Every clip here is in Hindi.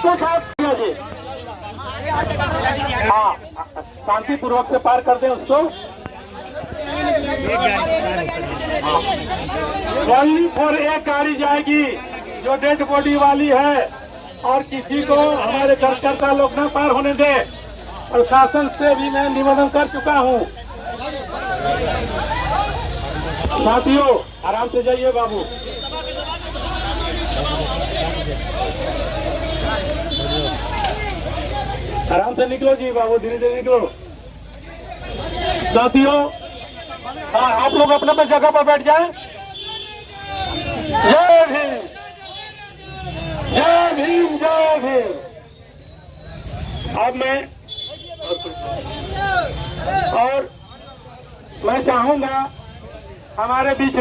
कुछ आप जी, हाँ शांति पूर्वक से पार कर दें उसको। ओनली फॉर एक गाड़ी जाएगी जो डेड बॉडी वाली है, और किसी को हमारे कार्यकर्ता लोग न पार होने दे। प्रशासन से भी मैं निवेदन कर चुका हूँ। साथियों आराम से जाइए बाबू। आराम से निकलो जी बाबू, धीरे धीरे निकलो। साथियों हाँ आप लोग अपने अपने जगह पर बैठ जाएं। जय भीम, जय भीम, जय भीम। अब मैं चाहूंगा हमारे बीच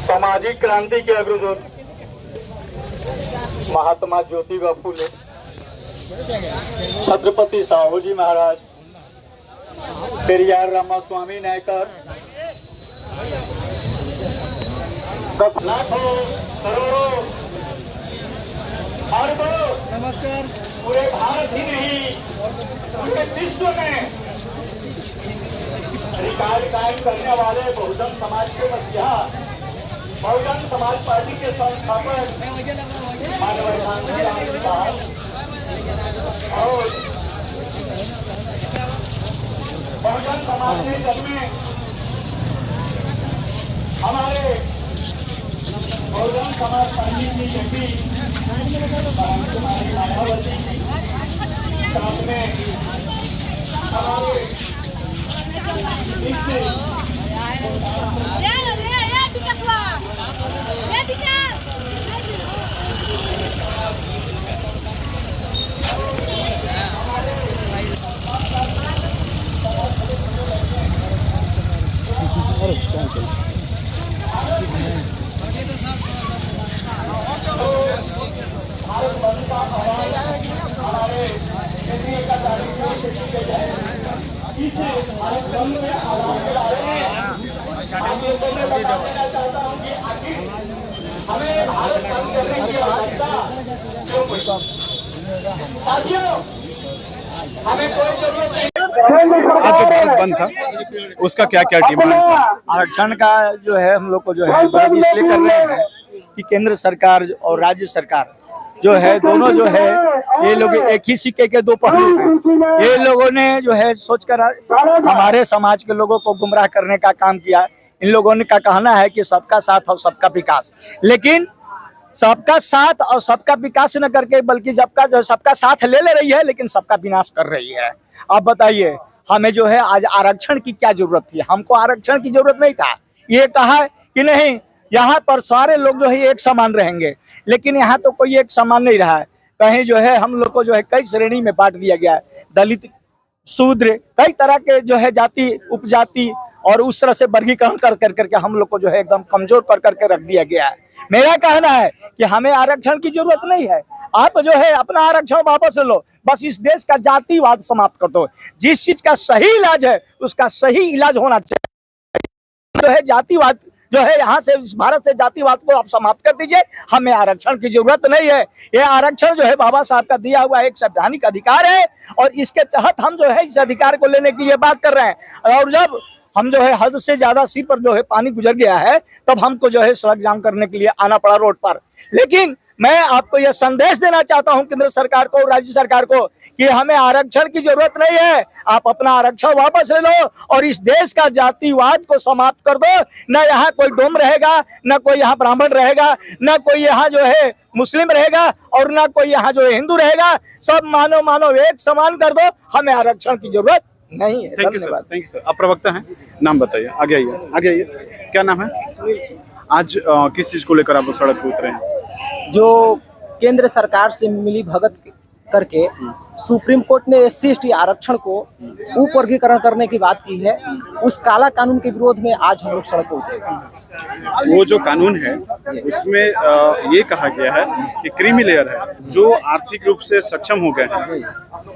सामाजिक क्रांति के अग्रदूत महात्मा ज्योतिबा फूले, छत्रपति साहू जी महाराज, पेरियार रामास्वामी नायकर, लाखों करोड़ों अरबों नमस्कार पूरे भारत ही नहीं पूरे विश्व में अधिकार कायम करने वाले बहुजन समाज के मसीहा, बहुजन समाज पार्टी के संस्थापक माननीय गांधी साहब और बहुजन समाज के जन्मे हमारे बहुजन समाज पार्टी की शक्ति मायावती जी, साथ में हमारे आज जो भारत बंद था उसका क्या क्या डिमांड था? आरक्षण का जो है हम लोग को जो है विरोध इसलिए कर रहे हैं कि केंद्र सरकार और राज्य सरकार जो है दोनों जो है ये लोग एक ही सिक्के के दो पहलू हैं। ये लोगों ने जो है सोचकर हमारे समाज के लोगों को गुमराह करने का काम किया। इन लोगों ने का कहना है कि सबका साथ और सबका विकास, लेकिन सबका साथ और सबका विकास न करके बल्कि सबका साथ ले रही है लेकिन सबका विनाश कर रही है। अब बताइए हमें जो है आज आरक्षण की क्या जरूरत थी? हमको आरक्षण की जरूरत नहीं था। ये कहा कि नहीं यहाँ पर सारे लोग जो है एक समान रहेंगे, लेकिन यहाँ तो कोई एक समान नहीं रहा है। कहीं जो है हम लोग को जो है कई श्रेणी में बांट दिया गया है, दलित, शूद्र, कई तरह के जो है जाति, उपजाति और उस तरह से वर्गीकरण कर करके हम लोग को जो है एकदम कमजोर कर करके रख दिया गया है। मेरा कहना है कि हमें आरक्षण की जरूरत नहीं है। आप जो है अपना आरक्षण वापस ले लो, बस इस देश का जातिवाद समाप्त कर दो। जिस चीज का सही इलाज है उसका सही इलाज होना चाहिए। जो है जातिवाद जो है यहाँ से इस भारत से जातिवाद को आप समाप्त कर दीजिए। हमें आरक्षण की जरूरत नहीं है। ये आरक्षण जो है बाबा साहब का दिया हुआ एक संवैधानिक अधिकार है और इसके तहत हम जो है इस अधिकार को लेने के लिए बात कर रहे हैं। और जब हम जो है हद से ज्यादा सिर पर जो है पानी गुजर गया है तब हमको जो है सड़क जाम करने के लिए आना पड़ा रोड पर। लेकिन मैं आपको यह संदेश देना चाहता हूं केंद्र सरकार को, राज्य सरकार को, कि हमें आरक्षण की जरूरत नहीं है। आप अपना आरक्षण वापस ले लो और इस देश का जातिवाद को समाप्त कर दो। न यहाँ कोई डोम रहेगा, न कोई यहाँ ब्राह्मण रहेगा, न कोई यहाँ जो है मुस्लिम रहेगा और न कोई यहाँ जो है हिंदू रहेगा। सब मानव एक समान कर दो। हमें आरक्षण की जरूरत नहीं है। Thank you sir, thank you sir. आप प्रवक्ता हैं, नाम बताइए। आगे आइए, आगे आइए। क्या नाम है? आज किस चीज को लेकर आप लोग सड़क पर उतरे हैं? जो केंद्र सरकार से मिली भगत करके सुप्रीम कोर्ट ने SC/ST आरक्षण को उप वर्गीकरण करने की बात की है, उस काला कानून के विरोध में आज हम लोग सड़क पर उतरे। वो जो कानून है उसमें ये कहा गया है कि क्रीमी लेयर है, जो आर्थिक रूप से सक्षम हो गए हैं,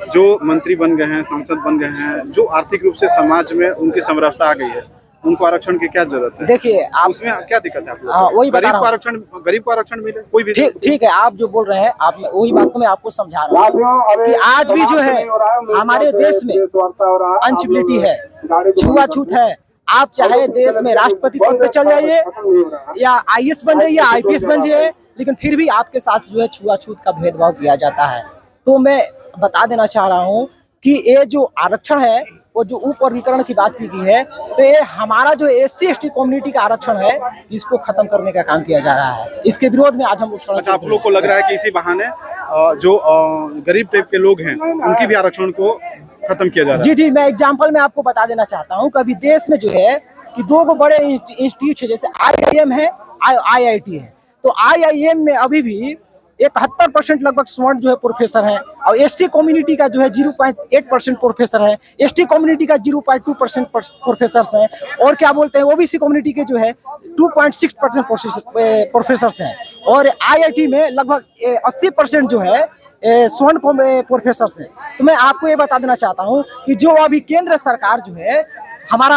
जो मंत्री बन गए हैं, सांसद बन गए हैं, जो आर्थिक रूप से समाज में उनकी समरसता आ गई है, उनको आरक्षण की क्या जरूरत है? देखिए आप, उसमें क्या दिक्कत है आप लोगों हाँ, को? वही बता रहा हूँ। गरीब को आरक्षण मिले, कोई भी ठीक है, आप जो बोल रहे हैं, आप वही बात को मैं आपको समझा रहा हूँ कि आज भी जो है हमारे देश में अनसिबिलिटी है, छुआछूत है। आप चाहे देश में राष्ट्रपति पद पे चल जाइए या आईएएस बन जाइए, आईपीएस बन जाइए, लेकिन फिर भी आपके साथ जो है छुआछूत का भेदभाव किया जाता है। तो मैं बता देना चाह रहा हूँ कि ये जो आरक्षण है, वो जो उपवर्गीकरण की बात की गई है, तो ये हमारा जो SC/ST कम्युनिटी का आरक्षण है, इसको खत्म करने का काम किया जा रहा है। इसके विरोध में आज हम लोग अच्छा, आप लोग को लग रहा है कि इसी बहाने जो गरीब टाइप के लोग हैं उनकी भी आरक्षण को खत्म किया जा रहा है? जी, मैं एग्जांपल में आपको बता देना चाहता हूँ कि अभी देश में जो है कि दो बड़े इंस्टीट्यूट है, जैसे IIM है, IIT है। तो IIM में अभी भी 71% लगभग स्वर्ण जो है प्रोफेसर हैं, और ST कम्युनिटी का जो है 0.8% प्रोफेसर है, ST कम्युनिटी का 0.2% प्रोफेसर हैं, और क्या बोलते हैं OBC कम्युनिटी के जो है 2.6% प्रोफेसर हैं, और IIT में लगभग 80% जो है स्वर्ण प्रोफेसर हैं। तो मैं आपको ये बता देना चाहता हूँ कि जो अभी केंद्र सरकार जो है हमारा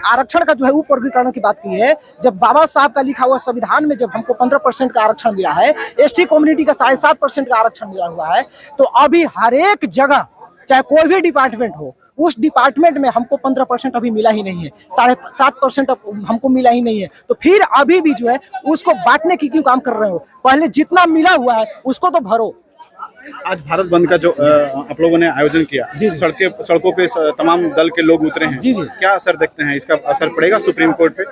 आरक्षण का जो है उपवर्गीकरण की बात की है, जब बाबा साहब का लिखा हुआ संविधान में जब हमको 15% का आरक्षण मिला है, ST कम्युनिटी का 7.5% का आरक्षण मिला हुआ है, तो अभी हर एक जगह चाहे कोई भी डिपार्टमेंट हो, उस डिपार्टमेंट में हमको 15% अभी मिला ही नहीं है, 7.5% हमको मिला ही नहीं है। तो फिर अभी भी जो है उसको बांटने की क्यों काम कर रहे हो? पहले जितना मिला हुआ है उसको तो भरो। आज भारत बंद का जो आप लोगों ने आयोजन किया, सड़कों पे तमाम दल के लोग उतरे हैं, जी, क्या असर देखते हैं? इसका असर पड़ेगा सुप्रीम कोर्ट पे?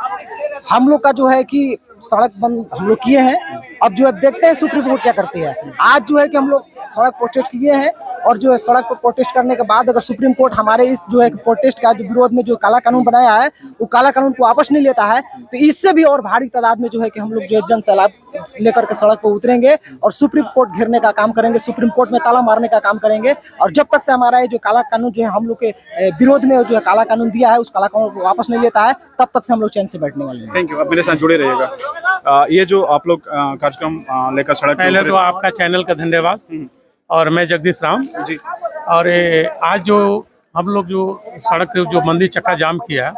हम लोग का जो है कि सड़क बंद हम लोग किए हैं, अब जो है देखते हैं सुप्रीम कोर्ट क्या करती है। आज जो है कि हम लोग सड़क प्रोटेस्ट किए हैं, और जो है सड़क पर प्रोटेस्ट करने के बाद अगर सुप्रीम कोर्ट हमारे इस जो है प्रोटेस्ट का जो विरोध में जो काला कानून बनाया है, वो काला कानून को वापस नहीं लेता है, तो इससे भी और भारी तादाद में जो है कि हम लोग जो है जन सैलाब लेकर के सड़क पर उतरेंगे और सुप्रीम कोर्ट घेरने का काम करेंगे, सुप्रीम कोर्ट में ताला मारने का काम करेंगे। और जब तक से हमारा ये जो काला कानून जो है हम लोग के विरोध में जो है काला कानून दिया है, उस काला कानून को वापस नहीं लेता है, तब तक से हम लोग चैन से बैठने वाले हैं। थैंक यू, आप मेरे साथ जुड़े रहिएगा। ये जो आप लोग कार्यक्रम लेकर सड़क, पहले तो आपका चैनल का धन्यवाद, और मैं जगदीश राम जी। और आज जो हम लोग जो सड़क जो मंदिर चक्का जाम किया,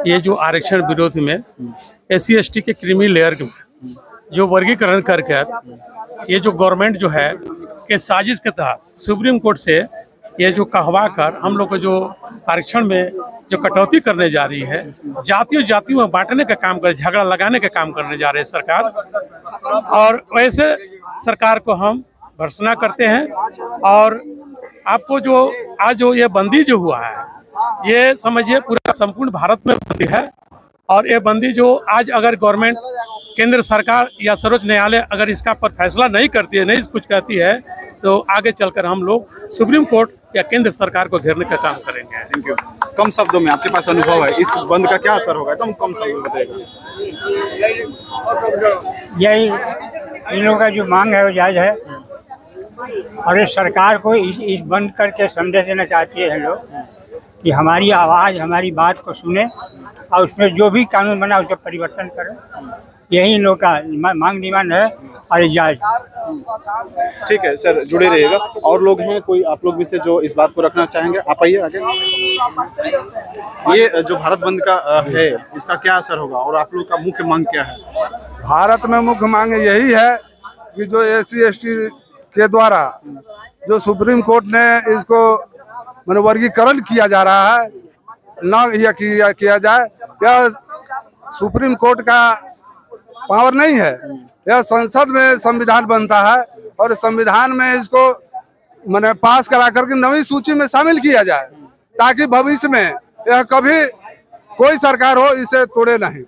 ये जो आरक्षण विरोध में SC/ST के क्रीमी लेयर जो वर्गीकरण करके ये जो गवर्नमेंट जो है के साजिश के तहत सुप्रीम कोर्ट से ये जो कहवा कर हम लोग को जो आरक्षण में जो कटौती करने जा रही है, जातियों में बांटने का काम कर, झगड़ा लगाने का काम करने जा रही है सरकार। और वैसे सरकार को हम भर्त्सना करते हैं। और आपको जो आज जो ये बंदी जो हुआ है, ये समझिए पूरा संपूर्ण भारत में बंदी है। और ये बंदी जो आज अगर गवर्नमेंट, केंद्र सरकार या सर्वोच्च न्यायालय अगर इसका पर फैसला नहीं करती है, नहीं कुछ कहती है, तो आगे चलकर हम लोग सुप्रीम कोर्ट या केंद्र सरकार को घेरने का काम करेंगे। Thank you. कम शब्दों में आपके पास अनुभव है, इस बंद का क्या असर होगा, एकदम कम शब्दों में बताइएगा। यही इन लोगों का जो मांग है वो जायज़ है, और इस सरकार को इस बंद करके संदेश देना चाहती है लोग कि हमारी आवाज़, हमारी बात को सुने, और उसमें जो भी कानून बना उसका परिवर्तन करें। यही इन लोग का मांग डिमांड है, और जायज़। ठीक है सर, जुड़े रहिएगा। और लोग हैं कोई आप लोग भी से जो इस बात को रखना चाहेंगे? आप आइए आगे। ये जो भारत बंद का है, इसका क्या असर होगा और आप लोग का मुख्य मांग क्या है? भारत में मुख्य मांग यही है कि जो SC/ST के द्वारा जो सुप्रीम कोर्ट ने इसको वर्गीकरण किया जा रहा है, ना यह किया जाए। यह सुप्रीम कोर्ट का पावर नहीं है, यह संसद में संविधान बनता है, और संविधान में इसको पास करा करके नवी सूची में शामिल किया जाए, ताकि भविष्य में यह कभी कोई सरकार हो इसे तोड़े नहीं।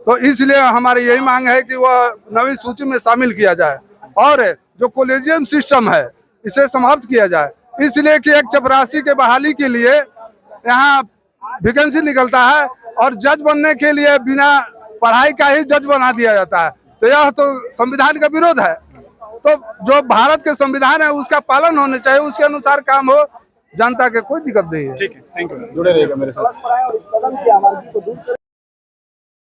तो इसलिए हमारी यही मांग है कि वह नवी सूची में शामिल किया जाए, और जो कॉलेजियम सिस्टम है इसे समाप्त किया जाए। इसलिए कि एक चपरासी के बहाली के लिए यहाँ वैकेंसी निकलता है, और जज बनने के लिए बिना पढ़ाई का ही जज बना दिया जाता है। तो यह तो संविधान का विरोध है। तो जो भारत के संविधान है उसका पालन होना चाहिए, उसके अनुसार काम हो, जनता के कोई दिक्कत नहीं है। ठीक है, थैंक यू, जुड़े रहिएगा मेरे साथ।